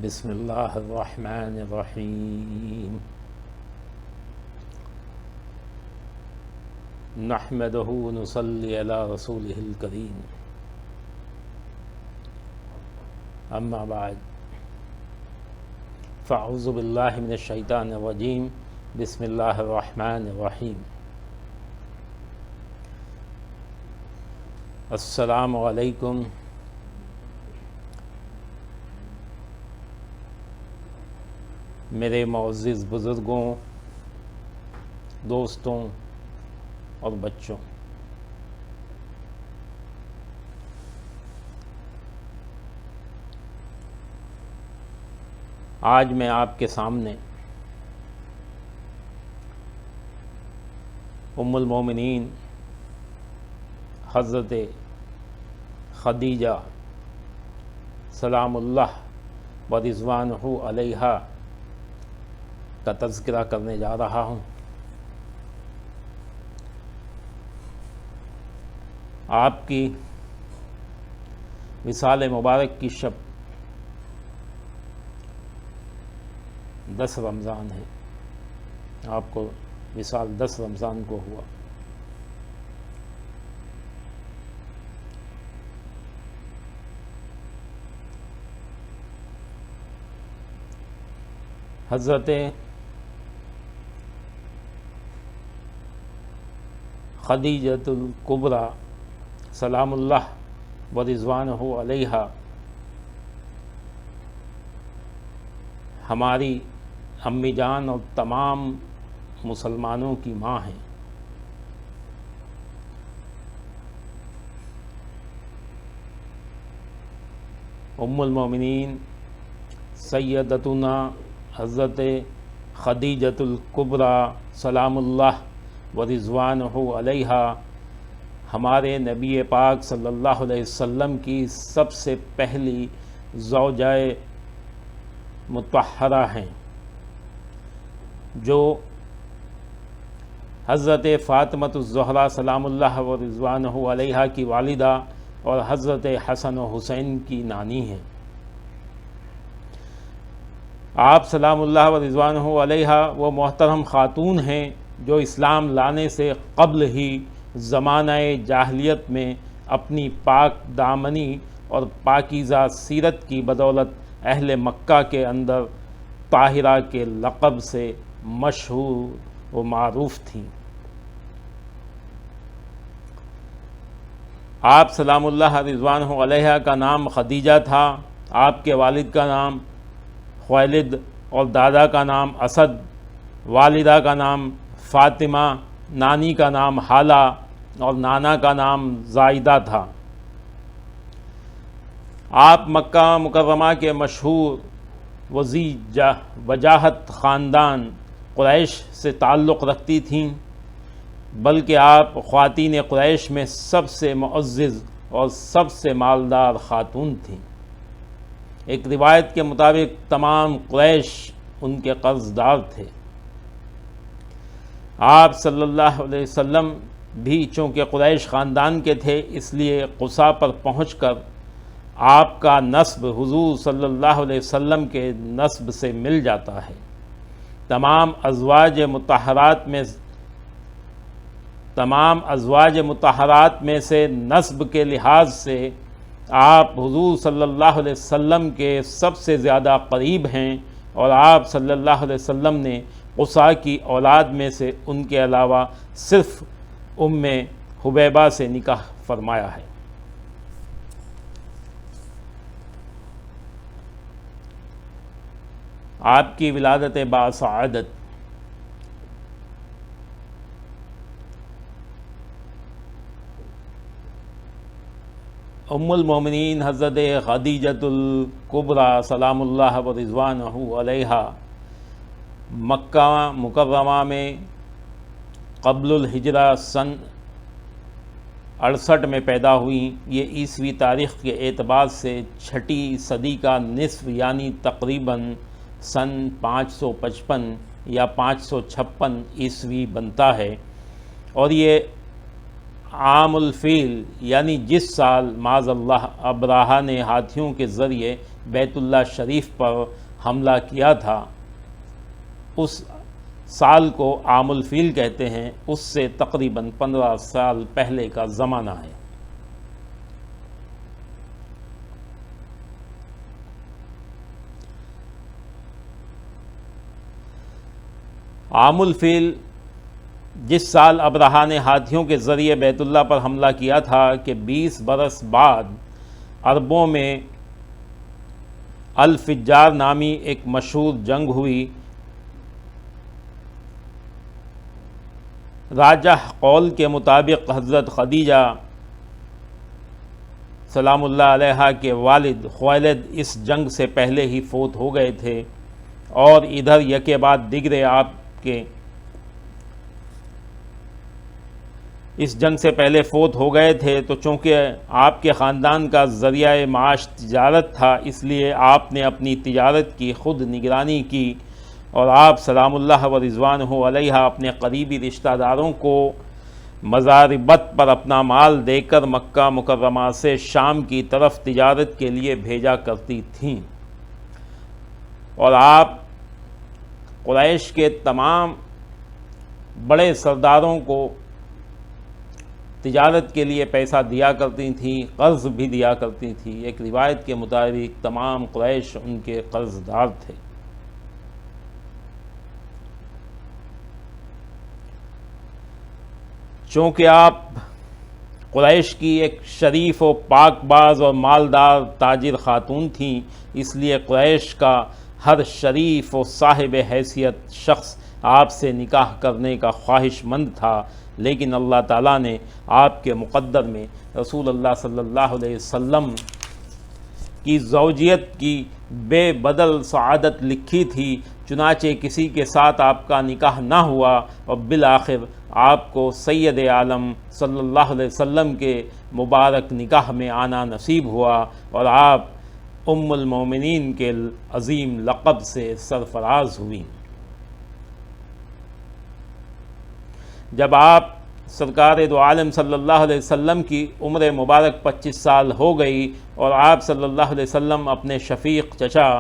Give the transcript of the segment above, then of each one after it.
بسم اللہ الرحمن الرحیم نحمدہ ونصلی علی رسولہ الکریم اما بعد فاعوذ باللہ من الشیطان الرجیم بسم اللہ الرحمن الرحیم السلام علیکم میرے معزز بزرگوں، دوستوں اور بچوں، آج میں آپ کے سامنے ام المومنین حضرت خدیجہ سلام اللہ و رضوانہ علیہا کا تذکرہ کرنے جا رہا ہوں۔ آپ کی وصال مبارک کی شب 10 رمضان ہے، آپ کو وصال 10 رمضان کو ہوا۔ حضرت خدیجۃ الکبریٰ سلام اللہ و رضوانہ علیہا ہماری امی جان اور تمام مسلمانوں کی ماں ہیں۔ ام المومنین سیدتنا حضرت خدیجۃ الکبریٰ سلام اللہ و رضوانہ علیہا ہمارے نبی پاک صلی اللہ علیہ وسلم کی سب سے پہلی زوجہ مطہرہ ہیں، جو حضرت فاطمۃ الزہرا سلام اللہ و رضوانہ علیہا کی والدہ اور حضرت حسن و حسین کی نانی ہیں۔ آپ سلام اللہ و رضوانہ علیہا وہ محترم خاتون ہیں جو اسلام لانے سے قبل ہی زمانہ جاہلیت میں اپنی پاک دامنی اور پاکیزہ سیرت کی بدولت اہل مکہ کے اندر طاہرہ کے لقب سے مشہور و معروف تھیں۔ آپ سلام اللہ رضوانہ علیہا کا نام خدیجہ تھا، آپ کے والد کا نام خویلد اور دادا کا نام اسد، والدہ کا نام فاطمہ، نانی کا نام حالہ اور نانا کا نام زائدہ تھا۔ آپ مکہ مکرمہ کے مشہور وذی وجاہت خاندان قریش سے تعلق رکھتی تھیں، بلکہ آپ خواتین قریش میں سب سے معزز اور سب سے مالدار خاتون تھیں۔ ایک روایت کے مطابق تمام قریش ان کے قرض دار تھے۔ آپ صلی اللہ علیہ وسلم بھی چونکہ قریش خاندان کے تھے، اس لیے قصا پر پہنچ کر آپ کا نسب حضور صلی اللہ علیہ وسلم کے نسب سے مل جاتا ہے۔ تمام ازواج مطہرات میں سے نسب کے لحاظ سے آپ حضور صلی اللہ علیہ وسلم کے سب سے زیادہ قریب ہیں، اور آپ صلی اللہ علیہ وسلم نے قصا کی اولاد میں سے ان کے علاوہ صرف ام حبیبہ سے نکاح فرمایا ہے۔ آپ کی ولادت باسعادت ام المومنین حضرت خدیجۃ الکبریٰ سلام اللہ و رضوانہ علیہا مکہ مکرمہ میں قبل الہجرہ سن 68 میں پیدا ہوئیں۔ یہ عیسوی تاریخ کے اعتبار سے 6 صدی کا نصف یعنی تقریباً سن 555 یا 556 عیسوی بنتا ہے، اور یہ عام الفیل یعنی جس سال معاذ اللہ ابراہہ نے ہاتھیوں کے ذریعے بیت اللہ شریف پر حملہ کیا تھا، اس سال کو عام الفیل کہتے ہیں۔ اس سے تقریباً 15 سال پہلے کا زمانہ ہے۔ عام الفیل جس سال ابرہہ نے ہاتھیوں کے ذریعے بیت اللہ پر حملہ کیا تھا کہ 20 برس بعد عربوں میں الفجار نامی ایک مشہور جنگ ہوئی۔ راجح قول کے مطابق حضرت خدیجہ سلام اللہ علیہا کے والد خویلد اس جنگ سے پہلے ہی فوت ہو گئے تھے، اور ادھر یکے بعد دیگرے آپ کے اس جنگ سے پہلے فوت ہو گئے تھے، تو چونکہ آپ کے خاندان کا ذریعہ معاش تجارت تھا، اس لیے آپ نے اپنی تجارت کی خود نگرانی کی، اور آپ سلام اللہ و رضوانہ علیہ اپنے قریبی رشتہ داروں کو مضاربت پر اپنا مال دے کر مکہ مکرمہ سے شام کی طرف تجارت کے لیے بھیجا کرتی تھیں، اور آپ قریش کے تمام بڑے سرداروں کو تجارت کے لیے پیسہ دیا کرتی تھیں، قرض بھی دیا کرتی تھیں۔ ایک روایت کے مطابق تمام قریش ان کے قرض دار تھے۔ چونکہ آپ قریش کی ایک شریف و پاک باز اور مالدار تاجر خاتون تھیں، اس لیے قریش کا ہر شریف و صاحب حیثیت شخص آپ سے نکاح کرنے کا خواہش مند تھا، لیکن اللہ تعالیٰ نے آپ کے مقدر میں رسول اللہ صلی اللہ علیہ وسلم کی زوجیت کی بے بدل سعادت لکھی تھی، چنانچہ کسی کے ساتھ آپ کا نکاح نہ ہوا، اور بالآخر آپ کو سید عالم صلی اللہ علیہ وسلم کے مبارک نکاح میں آنا نصیب ہوا، اور آپ ام المومنین کے عظیم لقب سے سرفراز ہوئیں۔ جب آپ سرکار دو عالم صلی اللہ علیہ وسلم کی عمر مبارک 25 سال ہو گئی، اور آپ صلی اللہ علیہ وسلم اپنے شفیق چچا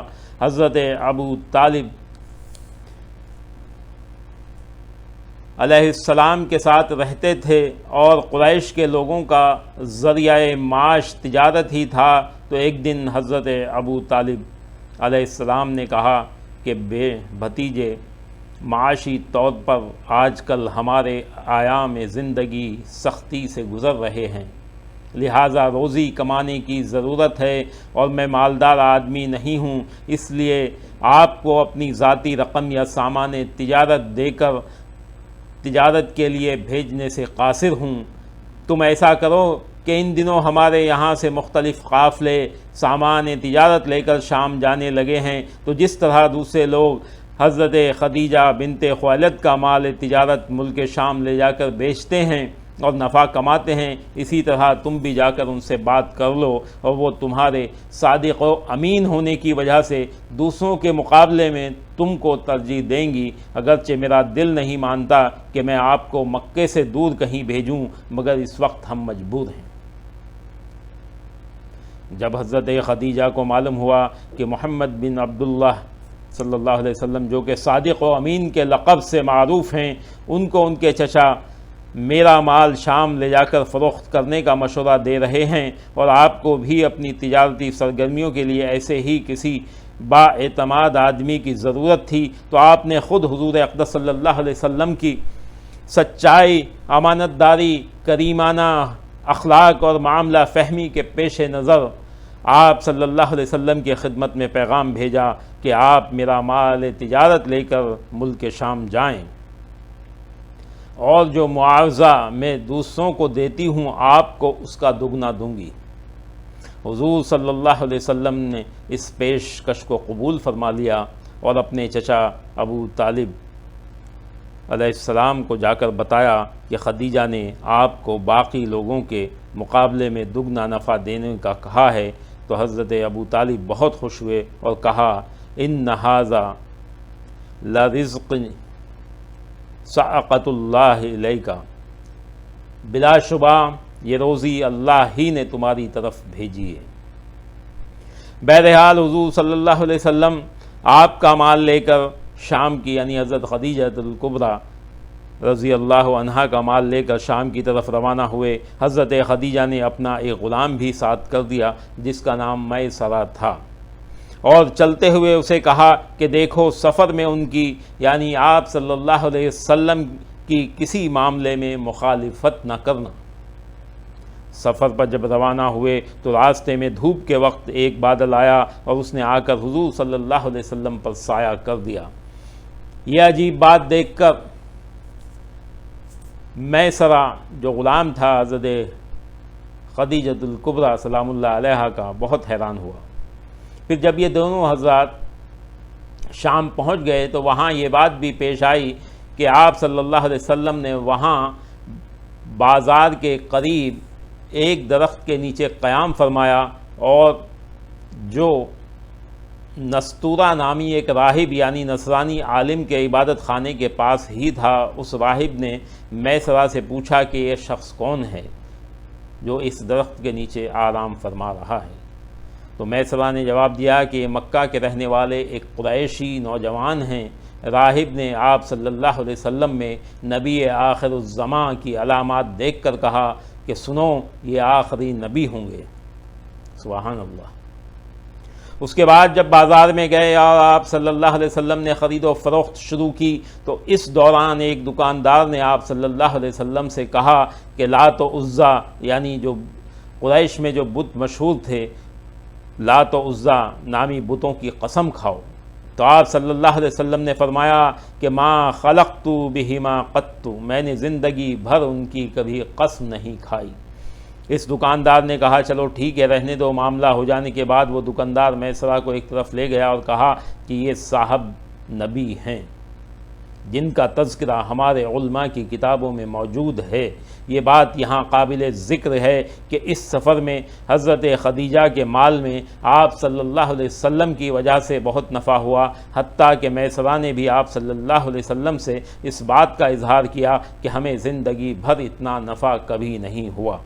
حضرت ابو طالب علیہ السلام کے ساتھ رہتے تھے، اور قریش کے لوگوں کا ذریعہ معاش تجارت ہی تھا، تو ایک دن حضرت ابو طالب علیہ السلام نے کہا کہ بے بھتیجے، معاشی طور پر آج کل ہمارے ایام زندگی سختی سے گزر رہے ہیں، لہٰذا روزی کمانے کی ضرورت ہے، اور میں مالدار آدمی نہیں ہوں، اس لیے آپ کو اپنی ذاتی رقم یا سامان تجارت دے کر تجارت کے لیے بھیجنے سے قاصر ہوں۔ تم ایسا کرو کہ ان دنوں ہمارے یہاں سے مختلف قافلے سامان تجارت لے کر شام جانے لگے ہیں، تو جس طرح دوسرے لوگ حضرت خدیجہ بنت خویلد کا مال تجارت ملک شام لے جا کر بیچتے ہیں اور نفع کماتے ہیں، اسی طرح تم بھی جا کر ان سے بات کر لو، اور وہ تمہارے صادق و امین ہونے کی وجہ سے دوسروں کے مقابلے میں تم کو ترجیح دیں گی، اگرچہ میرا دل نہیں مانتا کہ میں آپ کو مکے سے دور کہیں بھیجوں، مگر اس وقت ہم مجبور ہیں۔ جب حضرت خدیجہ کو معلوم ہوا کہ محمد بن عبداللہ صلی اللہ علیہ وسلم، جو کہ صادق و امین کے لقب سے معروف ہیں، ان کو ان کے چچا میرا مال شام لے جا کر فروخت کرنے کا مشورہ دے رہے ہیں، اور آپ کو بھی اپنی تجارتی سرگرمیوں کے لیے ایسے ہی کسی با اعتماد آدمی کی ضرورت تھی، تو آپ نے خود حضور اقدس صلی اللہ علیہ وسلم کی سچائی، امانت داری، کریمانہ اخلاق اور معاملہ فہمی کے پیش نظر آپ صلی اللہ علیہ وسلم کی خدمت میں پیغام بھیجا کہ آپ میرا مال تجارت لے کر ملک شام جائیں، اور جو معاوضہ میں دوسروں کو دیتی ہوں آپ کو اس کا دگنا دوں گی۔ حضور صلی اللہ علیہ وسلم نے اس پیشکش کو قبول فرما لیا، اور اپنے چچا ابو طالب علیہ السلام کو جا کر بتایا کہ خدیجہ نے آپ کو باقی لوگوں کے مقابلے میں دگنا نفع دینے کا کہا ہے، تو حضرت ابو طالب بہت خوش ہوئے اور کہا ان ھذا لرزق سعقۃ اللہ الیک، بلا شبہ یہ روزی اللہ ہی نے تمہاری طرف بھیجی ہے۔ بہرحال حضور صلی اللہ علیہ وسلم آپ کا مال لے کر شام کی یعنی حضرت خدیجہ الکبریٰ رضی اللہ عنہا کا مال لے کر شام کی طرف روانہ ہوئے۔ حضرت خدیجہ نے اپنا ایک غلام بھی ساتھ کر دیا جس کا نام میسرہ تھا، اور چلتے ہوئے اسے کہا کہ دیکھو سفر میں ان کی یعنی آپ صلی اللہ علیہ وسلم کی کسی معاملے میں مخالفت نہ کرنا۔ سفر پر جب روانہ ہوئے تو راستے میں دھوپ کے وقت ایک بادل آیا اور اس نے آ کر حضور صلی اللہ علیہ وسلم پر سایہ کر دیا۔ یہ عجیب بات دیکھ کر میسرہ جو غلام تھا حضرت خدیجہ الکبریٰ سلام اللہ علیہا کا بہت حیران ہوا۔ پھر جب یہ دونوں حضرات شام پہنچ گئے تو وہاں یہ بات بھی پیش آئی کہ آپ صلی اللہ علیہ وسلم نے وہاں بازار کے قریب ایک درخت کے نیچے قیام فرمایا، اور جو نستورہ نامی ایک راہب یعنی نصرانی عالم کے عبادت خانے کے پاس ہی تھا، اس راہب نے میسرہ سے پوچھا کہ یہ شخص کون ہے جو اس درخت کے نیچے آرام فرما رہا ہے؟ تو میسرہ نے جواب دیا کہ یہ مکہ کے رہنے والے ایک قریشی نوجوان ہیں۔ راہب نے آپ صلی اللہ علیہ وسلم میں نبی آخر الزماں کی علامات دیکھ کر کہا کہ سنو یہ آخری نبی ہوں گے۔ سبحان اللہ۔ اس کے بعد جب بازار میں گئے اور آپ صلی اللہ علیہ وسلم نے خرید و فروخت شروع کی تو اس دوران ایک دکاندار نے آپ صلی اللہ علیہ وسلم سے کہا کہ لات و عزیٰ یعنی جو قریش میں جو بت مشہور تھے، لات و عزیٰ نامی بتوں کی قسم کھاؤ۔ تو آپ صلی اللہ علیہ وسلم نے فرمایا کہ ما خلقت بہما قط، میں نے زندگی بھر ان کی کبھی قسم نہیں کھائی۔ اس دکاندار نے کہا چلو ٹھیک ہے رہنے دو۔ معاملہ ہو جانے کے بعد وہ دکاندار میسرہ کو ایک طرف لے گیا اور کہا کہ یہ صاحب نبی ہیں جن کا تذکرہ ہمارے علماء کی کتابوں میں موجود ہے۔ یہ بات یہاں قابل ذکر ہے کہ اس سفر میں حضرت خدیجہ کے مال میں آپ صلی اللہ علیہ وسلم کی وجہ سے بہت نفع ہوا، حتیٰ کہ میسرہ نے بھی آپ صلی اللہ علیہ وسلم سے اس بات کا اظہار کیا کہ ہمیں زندگی بھر اتنا نفع کبھی نہیں ہوا۔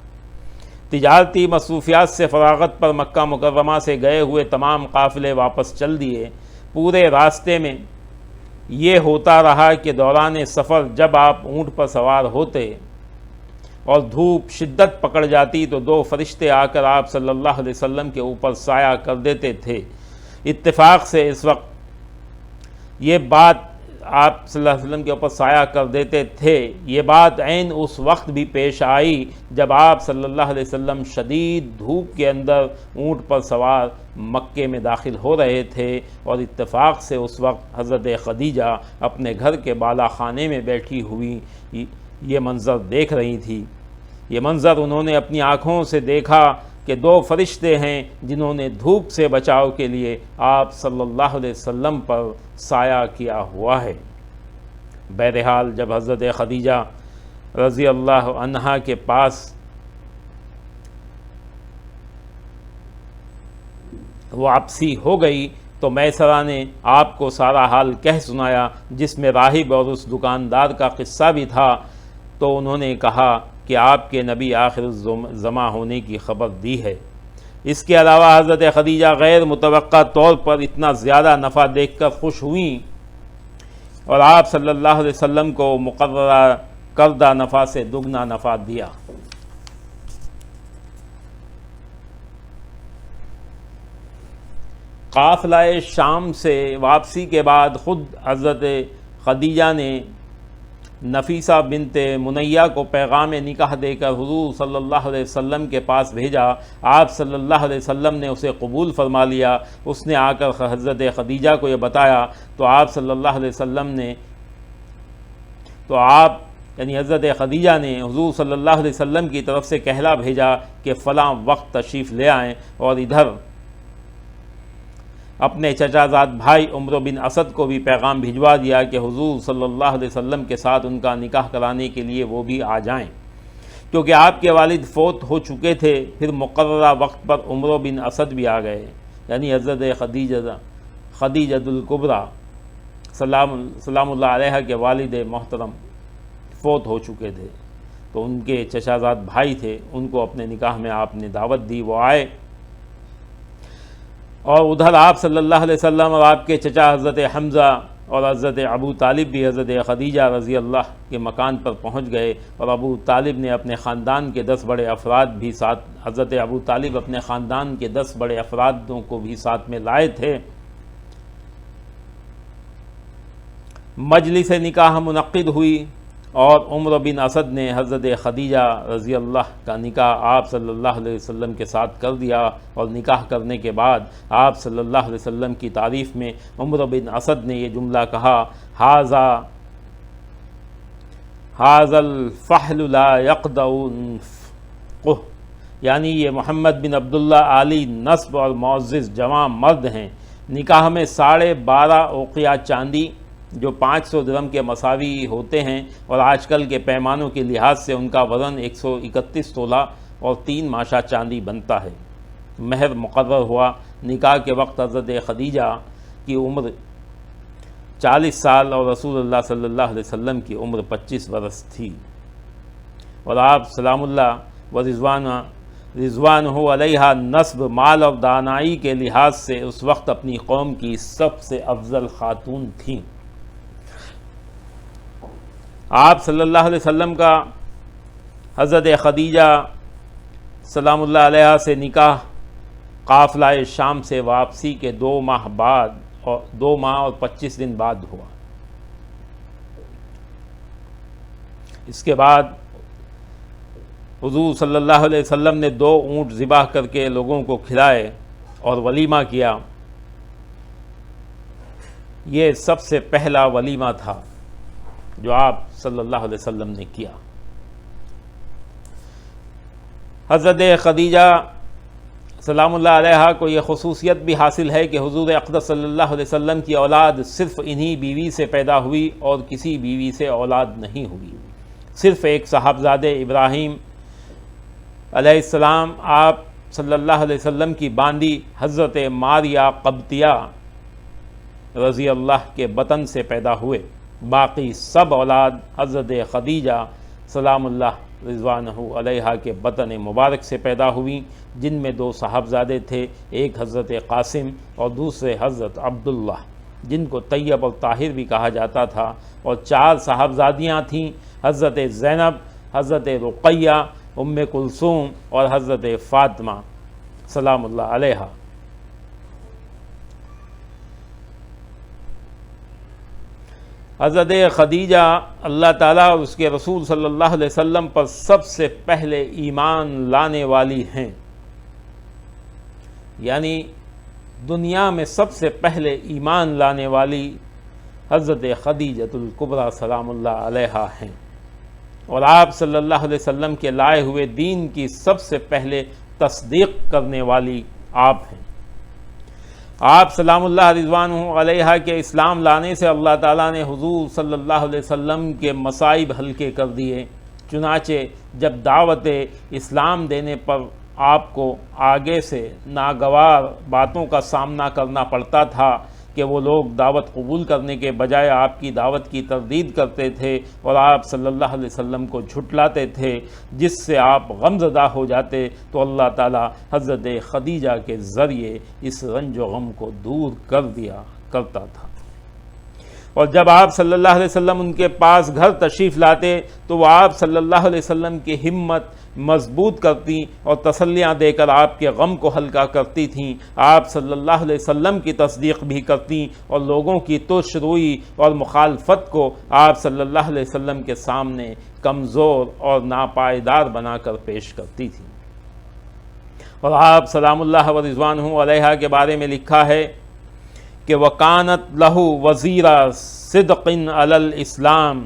تجارتی مصروفیات سے فراغت پر مکہ مکرمہ سے گئے ہوئے تمام قافلے واپس چل دیے۔ پورے راستے میں یہ ہوتا رہا کہ دوران سفر جب آپ اونٹ پر سوار ہوتے اور دھوپ شدت پکڑ جاتی تو دو فرشتے آ کر آپ صلی اللہ علیہ وسلم کے اوپر سایہ کر دیتے تھے۔ اتفاق سے اس وقت یہ بات آپ صلی اللہ علیہ وسلم کے اوپر سایہ کر دیتے تھے، یہ بات عین اس وقت بھی پیش آئی جب آپ صلی اللہ علیہ وسلم شدید دھوپ کے اندر اونٹ پر سوار مکے میں داخل ہو رہے تھے، اور اتفاق سے اس وقت حضرت خدیجہ اپنے گھر کے بالا خانے میں بیٹھی ہوئی یہ منظر دیکھ رہی تھی۔ یہ منظر انہوں نے اپنی آنکھوں سے دیکھا کہ دو فرشتے ہیں جنہوں نے دھوپ سے بچاؤ کے لیے آپ صلی اللہ علیہ وسلم پر سایہ کیا ہوا ہے۔ بہرحال جب حضرت خدیجہ رضی اللہ عنہا کے پاس واپسی ہو گئی تو میسرہ نے آپ کو سارا حال کہہ سنایا، جس میں راہب اور اس دکاندار کا قصہ بھی تھا۔ تو انہوں نے کہا کہ آپ کے نبی آخر الزماں ہونے کی خبر دی ہے۔ اس کے علاوہ حضرت خدیجہ غیر متوقع طور پر اتنا زیادہ نفع دیکھ کر خوش ہوئیں اور آپ صلی اللہ علیہ وسلم کو مقررہ کردہ نفع سے دگنا نفع دیا۔ قافلہ شام سے واپسی کے بعد خود حضرت خدیجہ نے نفیسہ بنت منیہ کو پیغام نکاح دے کر حضور صلی اللہ علیہ وسلم کے پاس بھیجا۔ آپ صلی اللہ علیہ وسلم نے اسے قبول فرما لیا۔ اس نے آ کر حضرت خدیجہ کو یہ بتایا تو آپ صلی اللہ علیہ وسلم نے یعنی حضرت خدیجہ نے حضور صلی اللہ علیہ وسلم کی طرف سے کہلا بھیجا کہ فلاں وقت تشریف لے آئیں، اور ادھر اپنے چچا زاد بھائی عمرو بن اسد کو بھی پیغام بھجوا دیا کہ حضور صلی اللہ علیہ وسلم کے ساتھ ان کا نکاح کرانے کے لیے وہ بھی آ جائیں، کیونکہ آپ کے والد فوت ہو چکے تھے۔ پھر مقررہ وقت پر عمرو بن اسد بھی آ گئے، یعنی حضرت خدیجہ الکبریٰ سلام اللہ علیہ کے والد محترم فوت ہو چکے تھے۔ تو ان کے چچا زاد بھائی تھے، ان کو اپنے نکاح میں آپ نے دعوت دی، وہ آئے، اور ادھر آپ صلی اللہ علیہ وسلم اور آپ کے چچا حضرت حمزہ اور حضرت ابو طالب بھی حضرت خدیجہ رضی اللہ کے مکان پر پہنچ گئے، اور ابو طالب نے اپنے خاندان کے 10 بڑے افراد بھی ساتھ، حضرت ابو طالب اپنے خاندان کے 10 بڑے افرادوں کو بھی ساتھ میں لائے تھے۔ مجلس نکاح منعقد ہوئی، اور عمر بن اسد نے حضرت خدیجہ رضی اللہ کا نکاح آپ صلی اللہ علیہ وسلم کے ساتھ کر دیا، اور نکاح کرنے کے بعد آپ صلی اللہ علیہ وسلم کی تعریف میں عمر بن اسد نے یہ جملہ کہا، ھذا الفحل لا يقدع نفقہ، یعنی یہ محمد بن عبداللہ عالی نسب اور معزز جوان مرد ہیں۔ نکاح میں 12.5 اوقیہ چاندی، جو 500 درہم کے مساوی ہوتے ہیں، اور آج کل کے پیمانوں کے لحاظ سے ان کا وزن 131 تولہ اور 3 ماشہ چاندی بنتا ہے، مہر مقرر ہوا۔ نکاح کے وقت حضرت خدیجہ کی عمر 40 سال اور رسول اللہ صلی اللہ علیہ وسلم کی عمر 25 برس تھی، اور آپ سلام اللہ و رضوانہ علیہ نسب، مال اور دانائی کے لحاظ سے اس وقت اپنی قوم کی سب سے افضل خاتون تھیں۔ آپ صلی اللہ علیہ وسلم کا حضرت خدیجہ سلام اللہ علیہ سے نکاح قافلہ شام سے واپسی کے 2 ماہ بعد، اور 2 ماہ اور 25 دن بعد ہوا۔ اس کے بعد حضور صلی اللہ علیہ وسلم نے 2 اونٹ ذبح کر کے لوگوں کو کھلائے اور ولیمہ کیا۔ یہ سب سے پہلا ولیمہ تھا جو آپ صلی اللہ علیہ وسلم نے کیا۔ حضرت خدیجہ سلام اللہ علیہ کو یہ خصوصیت بھی حاصل ہے کہ حضور اقدس صلی اللہ علیہ وسلم کی اولاد صرف انہی بیوی سے پیدا ہوئی اور کسی بیوی سے اولاد نہیں ہوئی۔ صرف ایک صاحبزادے ابراہیم علیہ السلام آپ صلی اللہ علیہ وسلم کی باندی حضرت ماریہ قبطیہ رضی اللہ کے بطن سے پیدا ہوئے، باقی سب اولاد حضرت خدیجہ سلام اللہ رضوانہ علیہا کے بطن مبارک سے پیدا ہوئیں، جن میں 2 صاحبزادے تھے، ایک حضرت قاسم اور دوسرے حضرت عبداللہ، جن کو طیب اور طاہر بھی کہا جاتا تھا، اور 4 صاحبزادیاں تھیں، حضرت زینب، حضرت رقیہ، ام کلثوم اور حضرت فاطمہ سلام اللہ علیہا۔ حضرت خدیجہ اللہ تعالیٰ اور اس کے رسول صلی اللہ علیہ وسلم پر سب سے پہلے ایمان لانے والی ہیں، یعنی دنیا میں سب سے پہلے ایمان لانے والی حضرت خدیجۃ الکبریٰ سلام اللہ علیہا ہیں، اور آپ صلی اللہ علیہ وسلم کے لائے ہوئے دین کی سب سے پہلے تصدیق کرنے والی آپ ہیں۔ آپ سلام اللہ رضوانہ علیہا کے اسلام لانے سے اللہ تعالیٰ نے حضور صلی اللہ علیہ وسلم کے مصائب ہلکے کر دیے، چنانچہ جب دعوت اسلام دینے پر آپ کو آگے سے ناگوار باتوں کا سامنا کرنا پڑتا تھا کہ وہ لوگ دعوت قبول کرنے کے بجائے آپ کی دعوت کی تردید کرتے تھے اور آپ صلی اللہ علیہ وسلم کو جھٹلاتے تھے، جس سے آپ غمزدہ ہو جاتے، تو اللہ تعالیٰ حضرت خدیجہ کے ذریعے اس رنج و غم کو دور کر دیا کرتا تھا۔ اور جب آپ صلی اللہ علیہ وسلم ان کے پاس گھر تشریف لاتے تو وہ آپ صلی اللہ علیہ وسلم کی ہمت مضبوط کرتی اور تسلیاں دے کر آپ کے غم کو ہلکا کرتی تھیں، آپ صلی اللہ علیہ وسلم کی تصدیق بھی کرتیں اور لوگوں کی ترش روئی اور مخالفت کو آپ صلی اللہ علیہ وسلم کے سامنے کمزور اور ناپائیدار بنا کر پیش کرتی تھیں۔ اور آپ سلام اللہ و رضوانہ علیہا کے بارے میں لکھا ہے کہ وَكَانَتْ لَهُ وَزِيرًا صِدْقٍ عَلَى الْإِسْلَامِ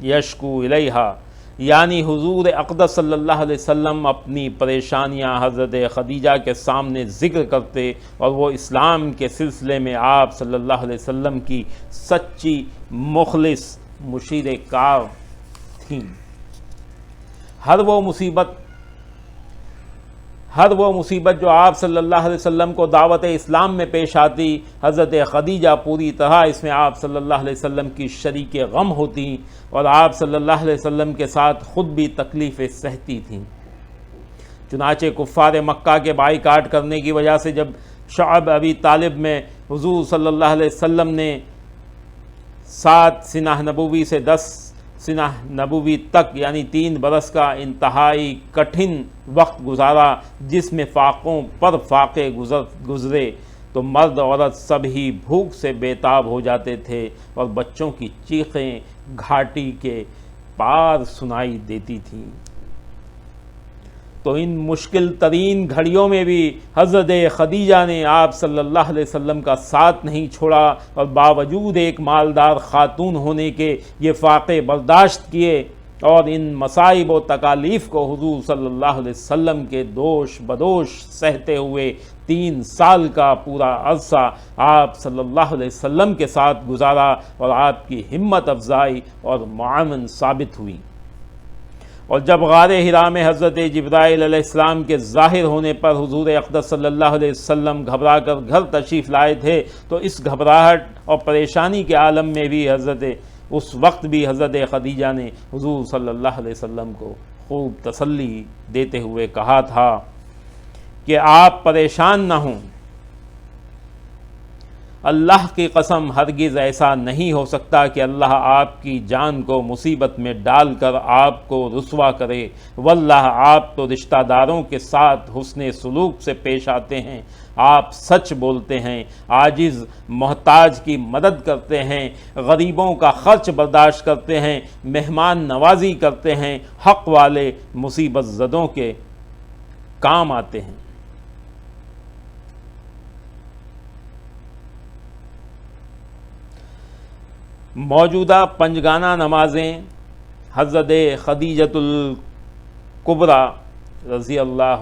يَشْكُو إِلَيْهَا، یعنی حضور اقدس صلی اللہ علیہ وسلم اپنی پریشانیاں حضرت خدیجہ کے سامنے ذکر کرتے، اور وہ اسلام کے سلسلے میں آپ صلی اللہ علیہ وسلم کی سچی مخلص مشیر کار تھیں۔ ہر وہ مصیبت ہر وہ مصیبت جو آپ صلی اللہ علیہ وسلم کو دعوت اسلام میں پیش آتی، حضرت خدیجہ پوری طرح اس میں آپ صلی اللہ علیہ وسلم کی شریک غم ہوتی اور آپ صلی اللہ علیہ وسلم کے ساتھ خود بھی تکلیفیں سہتی تھیں۔ چنانچہ کفار مکہ کے بائیکاٹ کرنے کی وجہ سے جب شعب ابی طالب میں حضور صلی اللہ علیہ وسلم نے 7 سنہ نبوی سے 10 سنہ نبوی تک یعنی 3 برس کا انتہائی کٹھن وقت گزارا، جس میں فاقوں پر فاقے گزرے، تو مرد عورت سب ہی بھوک سے بےتاب ہو جاتے تھے اور بچوں کی چیخیں گھاٹی کے پار سنائی دیتی تھیں۔ تو ان مشکل ترین گھڑیوں میں بھی حضرت خدیجہ نے آپ صلی اللہ علیہ وسلم کا ساتھ نہیں چھوڑا اور باوجود ایک مالدار خاتون ہونے کے یہ فاقے برداشت کیے اور ان مصائب و تکالیف کو حضور صلی اللہ علیہ وسلم کے دوش بدوش سہتے ہوئے 3 سال کا پورا عرصہ آپ صلی اللہ علیہ وسلم کے ساتھ گزارا اور آپ کی ہمت افزائی اور معاون ثابت ہوئی۔ اور جب غار حرا میں حضرت جبرائیل علیہ السلام کے ظاہر ہونے پر حضور اقدس صلی اللہ علیہ وسلم گھبرا کر گھر تشریف لائے تھے، تو اس گھبراہٹ اور پریشانی کے عالم میں بھی اس وقت بھی حضرت خدیجہ نے حضور صلی اللہ علیہ وسلم کو خوب تسلی دیتے ہوئے کہا تھا کہ آپ پریشان نہ ہوں، اللہ کی قسم ہرگز ایسا نہیں ہو سکتا کہ اللہ آپ کی جان کو مصیبت میں ڈال کر آپ کو رسوا کرے۔ واللہ آپ تو رشتہ داروں کے ساتھ حسن سلوک سے پیش آتے ہیں، آپ سچ بولتے ہیں، عاجز محتاج کی مدد کرتے ہیں، غریبوں کا خرچ برداشت کرتے ہیں، مہمان نوازی کرتے ہیں، حق والے مصیبت زدوں کے کام آتے ہیں۔ موجودہ پنجگانہ نمازیں حضرت خدیجۃ الکبریٰ رضی اللہ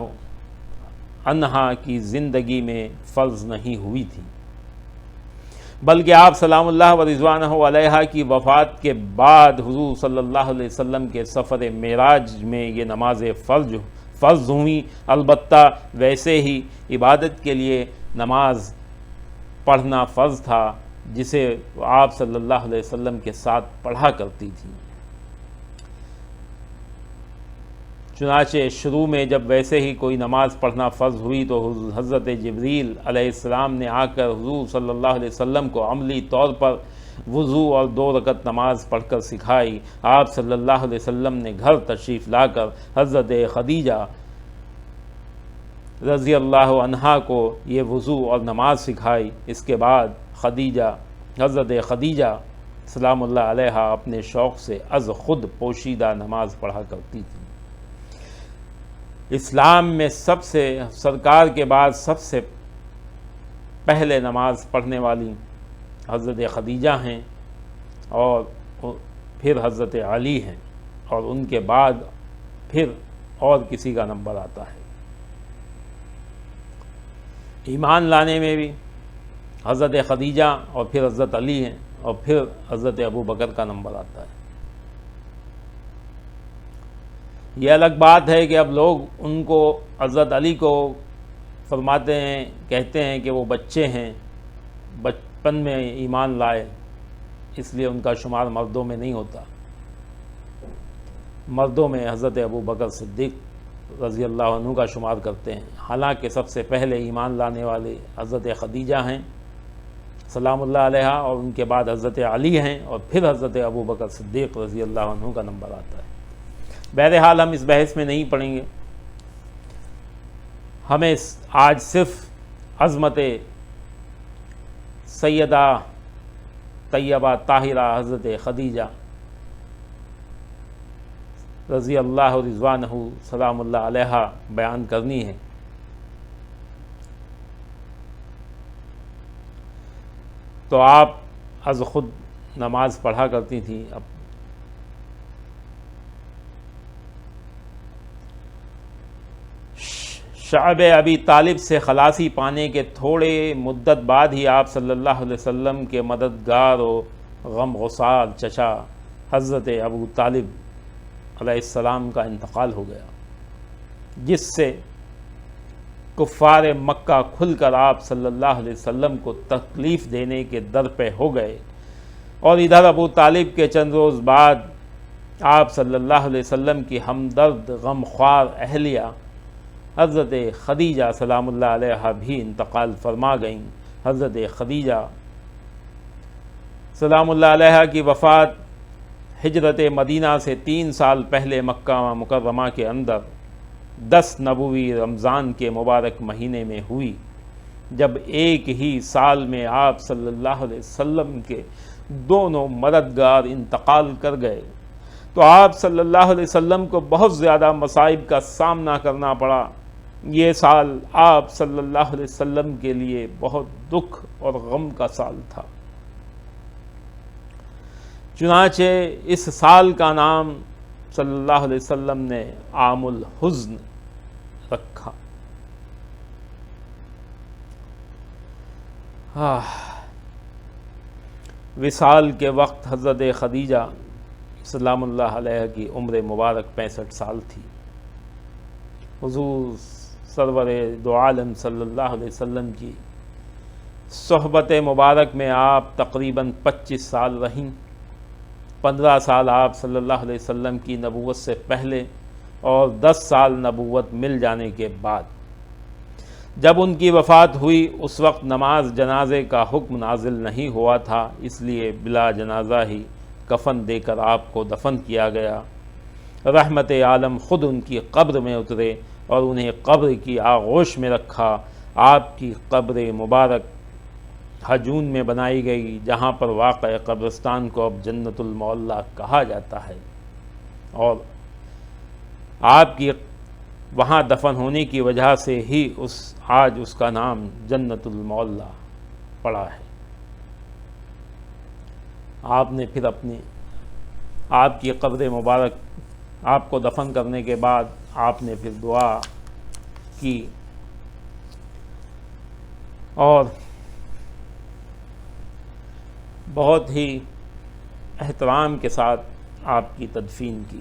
عنہا کی زندگی میں فرض نہیں ہوئی تھی، بلکہ آپ سلام اللہ و رضوانہ علیہ کی وفات کے بعد حضور صلی اللہ علیہ وسلم کے سفر معراج میں یہ نمازیں فرض ہوئیں۔ البتہ ویسے ہی عبادت کے لیے نماز پڑھنا فرض تھا جسے آپ صلی اللہ علیہ وسلم کے ساتھ پڑھا کرتی تھی۔ چنانچہ شروع میں جب ویسے ہی کوئی نماز پڑھنا فرض ہوئی تو حضرت جبریل علیہ السلام نے آ کر حضور صلی اللہ علیہ وسلم کو عملی طور پر وضو اور 2 رکعت نماز پڑھ کر سکھائی۔ آپ صلی اللہ علیہ وسلم نے گھر تشریف لا کر حضرت خدیجہ رضی اللہ عنہا کو یہ وضو اور نماز سکھائی۔ اس کے بعد حضرت خدیجہ سلام اللہ علیہ اپنے شوق سے از خود پوشیدہ نماز پڑھا کرتی تھی۔ اسلام میں سرکار کے بعد سب سے پہلے نماز پڑھنے والی حضرت خدیجہ ہیں اور پھر حضرت علی ہیں، اور ان کے بعد پھر اور کسی کا نمبر آتا ہے۔ ایمان لانے میں بھی حضرت خدیجہ اور پھر حضرت علی ہیں، اور پھر حضرت ابو بکر کا نمبر آتا ہے۔ یہ الگ بات ہے کہ اب لوگ ان کو حضرت علی کو فرماتے ہیں، کہتے ہیں کہ وہ بچے ہیں، بچپن میں ایمان لائے، اس لیے ان کا شمار مردوں میں نہیں ہوتا۔ مردوں میں حضرت ابو بکر صدیق رضی اللہ عنہ کا شمار کرتے ہیں، حالانکہ سب سے پہلے ایمان لانے والے حضرت خدیجہ ہیں سلام اللہ علیہ، اور ان کے بعد حضرت علی ہیں، اور پھر حضرت ابو بکر صدیق رضی اللہ عنہ کا نمبر آتا ہے۔ بہرحال ہم اس بحث میں نہیں پڑیں گے، ہمیں آج صرف عظمت سیدہ طیبہ طاہرہ حضرت خدیجہ رضی اللہ رضوانہ سلام اللہ علیہ بیان کرنی ہے۔ تو آپ از خود نماز پڑھا کرتی تھیں۔ اب شعب ابی طالب سے خلاصی پانے کے تھوڑے مدت بعد ہی آپ صلی اللہ علیہ وسلم کے مددگار و غم گسار چچا حضرت ابو طالب علیہ السلام کا انتقال ہو گیا، جس سے کفار مکہ کھل کر آپ صلی اللہ علیہ وسلم کو تکلیف دینے کے در پہ ہو گئے، اور ادھر ابو طالب کے چند روز بعد آپ صلی اللہ علیہ وسلم کی ہمدرد غمخوار اہلیہ حضرت خدیجہ سلام اللہ علیہا بھی انتقال فرما گئیں۔ حضرت خدیجہ سلام اللہ علیہا کی وفات ہجرت مدینہ سے 3 سال پہلے مکہ مکرمہ کے اندر 10 نبوی رمضان کے مبارک مہینے میں ہوئی، جب ایک ہی سال میں آپ صلی اللہ علیہ وسلم کے دونوں مددگار انتقال کر گئے، تو آپ صلی اللہ علیہ وسلم کو بہت زیادہ مصائب کا سامنا کرنا پڑا۔ یہ سال آپ صلی اللہ علیہ وسلم کے لیے بہت دکھ اور غم کا سال تھا، چنانچہ اس سال کا نام صلی اللہ علیہ وسلم نے عام الحزن رکھا۔ وصال کے وقت حضرت خدیجہ سلام اللہ علیہ کی عمر مبارک 65 سال تھی۔ حضور سرور دو عالم صلی اللہ علیہ وسلم کی صحبت مبارک میں آپ تقریباً 25 سال رہیں۔ 15 سال آپ صلی اللہ علیہ وسلم کی نبوت سے پہلے اور 10 سال نبوت مل جانے کے بعد۔ جب ان کی وفات ہوئی اس وقت نماز جنازے کا حکم نازل نہیں ہوا تھا، اس لیے بلا جنازہ ہی کفن دے کر آپ کو دفن کیا گیا۔ رحمت عالم خود ان کی قبر میں اترے اور انہیں قبر کی آغوش میں رکھا۔ آپ کی قبر مبارک ہجون میں بنائی گئی، جہاں پر واقع قبرستان کو اب جنت المعلیٰ کہا جاتا ہے، اور آپ کی وہاں دفن ہونے کی وجہ سے ہی آج اس کا نام جنت المعلیٰ پڑا ہے۔ آپ نے پھر آپ کی قبر مبارک آپ کو دفن کرنے کے بعد آپ نے پھر دعا کی اور بہت ہی احترام کے ساتھ آپ کی تدفین کی۔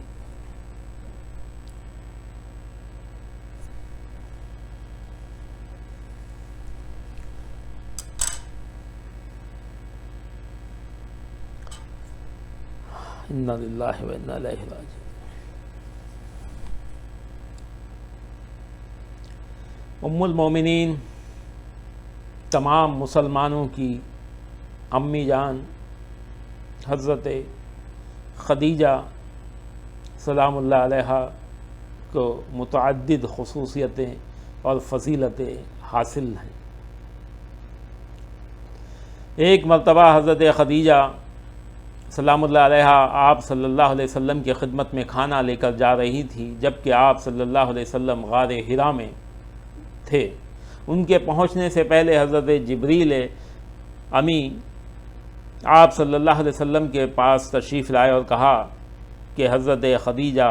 انا للہ و انا الیہ راجعون۔ ام المومنین، تمام مسلمانوں کی امی جان حضرت خدیجہ سلام اللہ علیہا کو متعدد خصوصیتیں اور فضیلتیں حاصل ہیں۔ ایک مرتبہ حضرت خدیجہ سلام اللہ علیہا آپ صلی اللہ علیہ وسلم کی خدمت میں کھانا لے کر جا رہی تھی، جبکہ آپ صلی اللہ علیہ وسلم غار حرا میں تھے۔ ان کے پہنچنے سے پہلے حضرت جبریل امی آپ صلی اللہ علیہ وسلم کے پاس تشریف لائے اور کہا کہ حضرت خدیجہ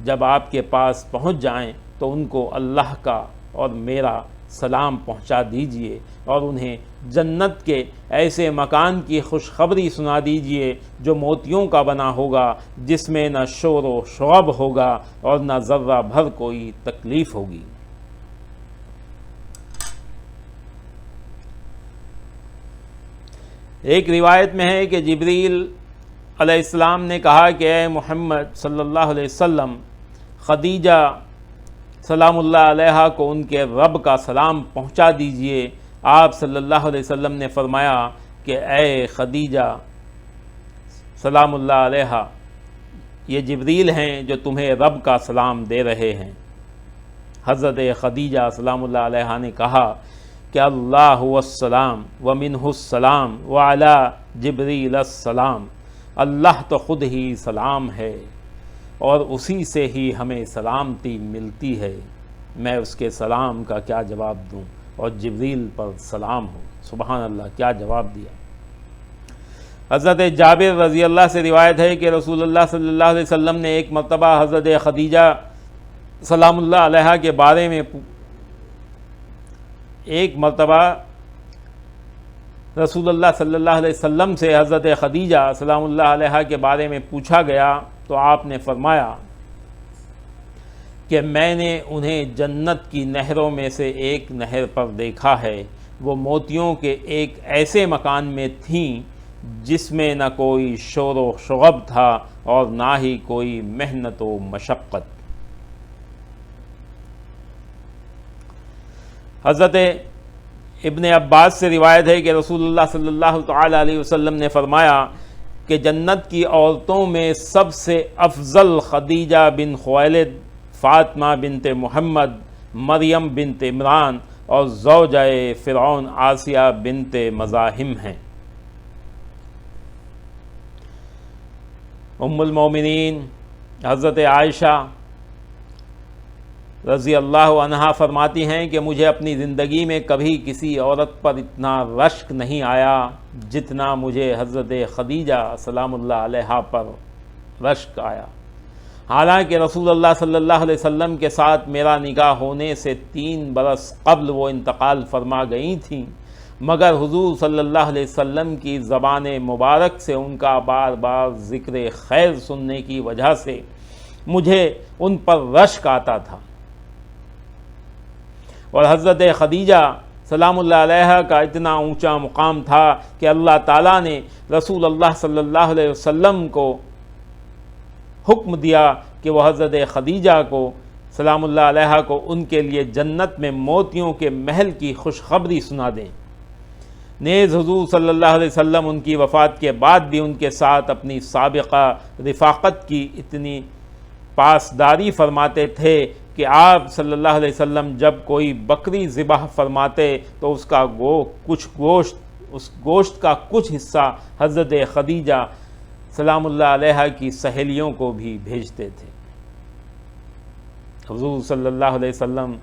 جب آپ کے پاس پہنچ جائیں تو ان کو اللہ کا اور میرا سلام پہنچا دیجئے، اور انہیں جنت کے ایسے مکان کی خوشخبری سنا دیجئے جو موتیوں کا بنا ہوگا، جس میں نہ شور و شعب ہوگا اور نہ ذرہ بھر کوئی تکلیف ہوگی۔ ایک روایت میں ہے کہ جبریل علیہ السلام نے کہا کہ اے محمد صلی اللہ علیہ وسلم، خدیجہ سلام اللہ علیہا کو ان کے رب کا سلام پہنچا دیجئے۔ آپ صلی اللہ علیہ وسلم نے فرمایا کہ اے خدیجہ سلام اللہ علیہا، یہ جبریل ہیں جو تمہیں رب کا سلام دے رہے ہیں۔ حضرت خدیجہ سلام اللہ علیہا نے کہا کہ اللہ السلام ومنہ السلام وعلی جبریل السلام، اللہ تو خود ہی سلام ہے اور اسی سے ہی ہمیں سلامتی ملتی ہے، میں اس کے سلام کا کیا جواب دوں، اور جبریل پر سلام ہو۔ سبحان اللہ، کیا جواب دیا۔ حضرت جابر رضی اللہ سے روایت ہے کہ رسول اللہ صلی اللہ علیہ وسلم نے ایک مرتبہ حضرت خدیجہ سلام اللہ علیہا کے بارے میں رسول اللہ صلی اللہ علیہ وسلم سے حضرت خدیجہ سلام اللہ علیہا کے بارے میں پوچھا گیا تو آپ نے فرمایا کہ میں نے انہیں جنت کی نہروں میں سے ایک نہر پر دیکھا ہے، وہ موتیوں کے ایک ایسے مکان میں تھیں جس میں نہ کوئی شور و شغب تھا اور نہ ہی کوئی محنت و مشقت۔ حضرت ابن عباس سے روایت ہے کہ رسول اللہ صلی اللہ تعالی علیہ وسلم نے فرمایا کہ جنت کی عورتوں میں سب سے افضل خدیجہ بن خویلد، فاطمہ بنت محمد، مریم بنت عمران اور زوجہ فرعون آسیہ بنت مزاحم ہیں۔ ام المومنین حضرت عائشہ رضی اللہ عنہا فرماتی ہیں کہ مجھے اپنی زندگی میں کبھی کسی عورت پر اتنا رشک نہیں آیا جتنا مجھے حضرت خدیجہ سلام اللہ علیہا پر رشک آیا۔ حالانکہ رسول اللہ صلی اللہ علیہ وسلم کے ساتھ میرا نکاح ہونے سے 3 برس قبل وہ انتقال فرما گئی تھیں، مگر حضور صلی اللہ علیہ وسلم کی زبان مبارک سے ان کا بار بار ذکر خیر سننے کی وجہ سے مجھے ان پر رشک آتا تھا، اور حضرت خدیجہ سلام اللہ علیہا کا اتنا اونچا مقام تھا کہ اللہ تعالیٰ نے رسول اللہ صلی اللہ علیہ وسلم کو حکم دیا کہ وہ حضرت خدیجہ کو سلام اللہ علیہا کو ان کے لیے جنت میں موتیوں کے محل کی خوشخبری سنا دیں۔ نیز حضور صلی اللہ علیہ وسلم ان کی وفات کے بعد بھی ان کے ساتھ اپنی سابقہ رفاقت کی اتنی پاسداری فرماتے تھے کہ آپ صلی اللہ علیہ وسلم جب کوئی بکری ذبح فرماتے تو اس گوشت کا کچھ حصہ حضرت خدیجہ سلام اللہ علیہا کی سہیلیوں کو بھی بھیجتے تھے۔ حضور صلی اللہ علیہ وسلم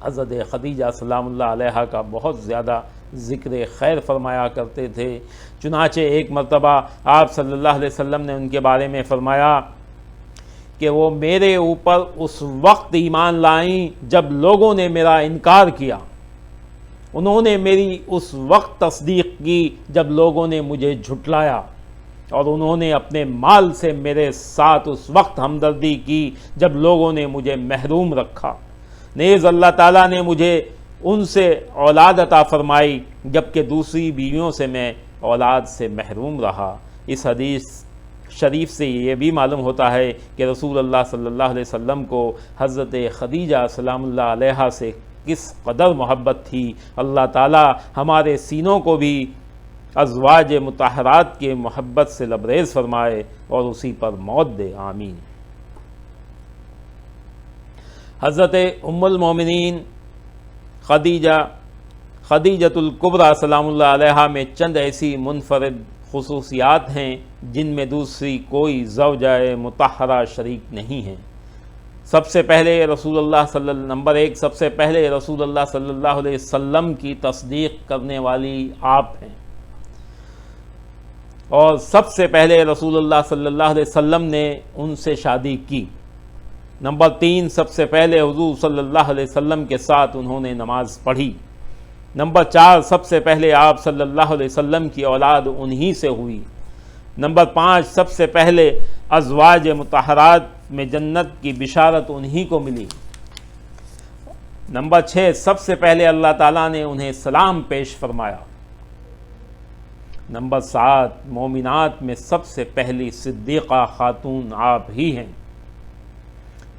حضرت خدیجہ سلام اللہ علیہا کا بہت زیادہ ذکر خیر فرمایا کرتے تھے۔ چنانچہ ایک مرتبہ آپ صلی اللہ علیہ وسلم نے ان کے بارے میں فرمایا کہ وہ میرے اوپر اس وقت ایمان لائیں جب لوگوں نے میرا انکار کیا، انہوں نے میری اس وقت تصدیق کی جب لوگوں نے مجھے جھٹلایا، اور انہوں نے اپنے مال سے میرے ساتھ اس وقت ہمدردی کی جب لوگوں نے مجھے محروم رکھا۔ نیز اللہ تعالیٰ نے مجھے ان سے اولاد عطا فرمائی جبکہ دوسری بیویوں سے میں اولاد سے محروم رہا۔ اس حدیث شریف سے یہ بھی معلوم ہوتا ہے کہ رسول اللہ صلی اللہ علیہ وسلم کو حضرت خدیجہ سلام اللہ علیہا سے کس قدر محبت تھی۔ اللہ تعالی ہمارے سینوں کو بھی ازواج مطہرات کے محبت سے لبریز فرمائے اور اسی پر موت دے، آمین۔ حضرت ام المومنین خدیجۃ الکبریٰ سلام اللہ علیہا میں چند ایسی منفرد خصوصیات ہیں جن میں دوسری کوئی زوجہ مطہرہ شریک نہیں ہے۔ سب سے پہلے نمبر 1 سب سے پہلے رسول اللہ صلی اللہ علیہ وسلم کی تصدیق کرنے والی آپ ہیں، اور سب سے پہلے رسول اللہ صلی اللہ علیہ وسلم نے ان سے شادی کی۔ نمبر 3 سب سے پہلے حضور صلی اللہ علیہ وسلم کے ساتھ انہوں نے نماز پڑھی۔ نمبر 4 سب سے پہلے آپ صلی اللہ علیہ وسلم کی اولاد انہی سے ہوئی۔ نمبر 5 سب سے پہلے ازواج مطہرات میں جنت کی بشارت انہی کو ملی۔ نمبر 6 سب سے پہلے اللہ تعالیٰ نے انہیں سلام پیش فرمایا۔ نمبر 7 مومنات میں سب سے پہلی صدیقہ خاتون آپ ہی ہیں۔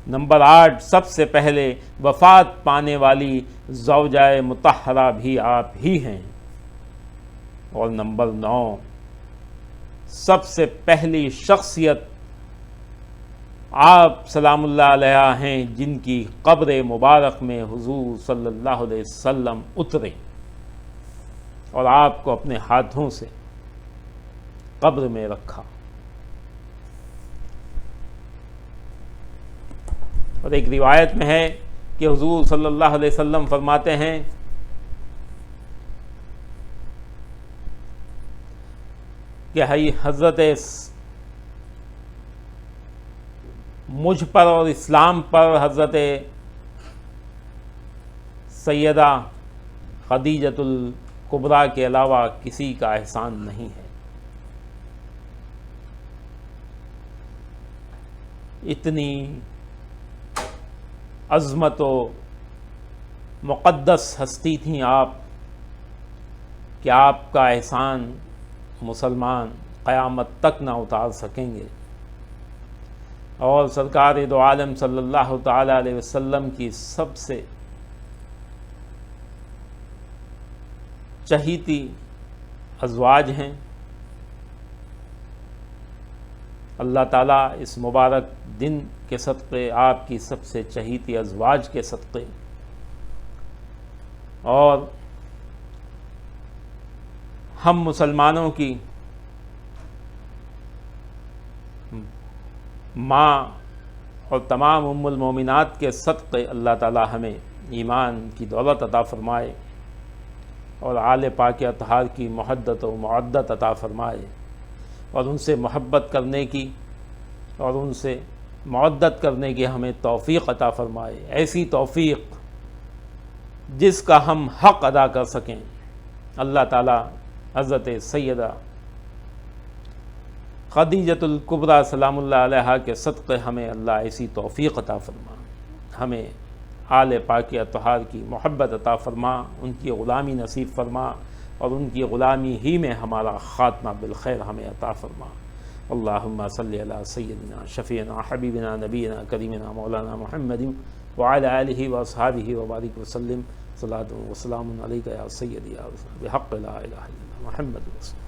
نمبر 8 سب سے پہلے وفات پانے والی زوجہ مطہرہ بھی آپ ہی ہیں۔ اور نمبر 9 سب سے پہلی شخصیت آپ سلام اللہ علیہ ہیں جن کی قبر مبارک میں حضور صلی اللہ علیہ وسلم اترے اور آپ کو اپنے ہاتھوں سے قبر میں رکھا۔ اور ایک روایت میں ہے کہ حضور صلی اللہ علیہ وسلم فرماتے ہیں کہ حضرت مجھ پر اور اسلام پر حضرت سیدہ خدیجۃ الکبریٰ کے علاوہ کسی کا احسان نہیں ہے۔ اتنی عظمت و مقدس ہستی تھیں آپ کہ آپ کا احسان مسلمان قیامت تک نہ اتار سکیں گے، اور سرکار دو عالم صلی اللہ تعالی علیہ وسلم کی سب سے چہیتی ازواج ہیں۔ اللہ تعالیٰ اس مبارک دن کے صدقے، آپ کی سب سے چہیتی ازواج کے صدقے، اور ہم مسلمانوں کی ماں اور تمام ام المومنات کے صدقے اللہ تعالیٰ ہمیں ایمان کی دولت عطا فرمائے، اور آل پاک اطہار کی محبت و معدت عطا فرمائے، اور ان سے محبت کرنے کی اور ان سے معدت کرنے کی ہمیں توفیق عطا فرمائے، ایسی توفیق جس کا ہم حق ادا کر سکیں۔ اللہ تعالیٰ حضرت سیدہ خدیجۃ الکبریٰ سلام اللہ علیہا کے صدقے ہمیں اللہ ایسی توفیق عطا فرما، ہمیں آل پاک اطہار کی محبت عطا فرما، ان کی غلامی نصیب فرما، اور ان کی غلامی ہی میں ہمارا خاتمہ بالخیر ہمیں عطا فرما۔ اللہم صلی علی سیدنا شفیعنا حبیبنا نبینا کریمنا مولانا محمد وعلی آلہ واصحابہ وبارک وسلم۔ صلاۃ و سلام علیک یا سیدی یا رسول بحق لا الہ الا اللہ محمد رسول۔